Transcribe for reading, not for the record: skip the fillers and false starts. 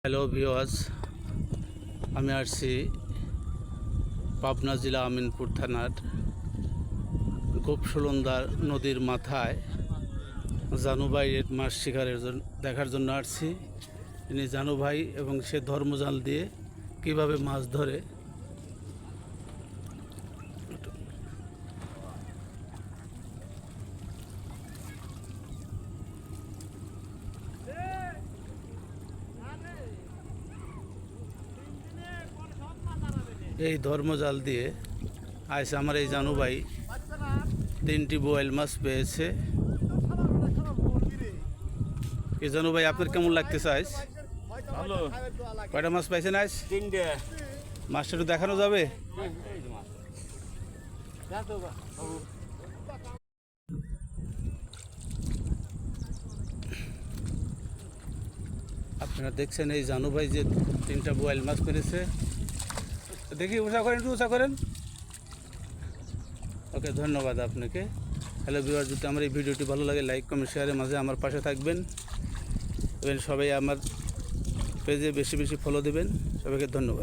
Hello viewers, আমি আসছি পাবনা জেলা আমিনপুর থানার গোপসুলন্দা নদীর মাথায় জানুভাইয়ের মাছ শিকারের জন্য দেখার জন্য আসছি। তিনি জানুভাই এবং সে ধর্মজাল দিয়ে কিভাবে মাছ ধরে এই ধর্মজাল দিয়ে আজ আমার এই জানুভাই 3টি বোয়াল মাছ পেয়েছে। এই জানুভাই আপনার কেমন লাগতেছে আজ? ভালো। কয়টা মাছ পাইছেন আজ? 3টে। মাছটা একটু দেখানো যাবে? আপনারা দেখছেন এই জানুভাই যে 3টা বোয়াল মাছ পেরেছে। দেখি উষা করেন, একটু উষা করেন। ওকে, ধন্যবাদ আপনাকে। হ্যালো ভিউয়ার, যদি আমার এই ভিডিওটি ভালো লাগে লাইক কমেন্ট শেয়ারের মাঝে আমার পাশে থাকবেন এবং সবাই আমার পেজে বেশি বেশি ফলো দেবেন। সবাইকে ধন্যবাদ।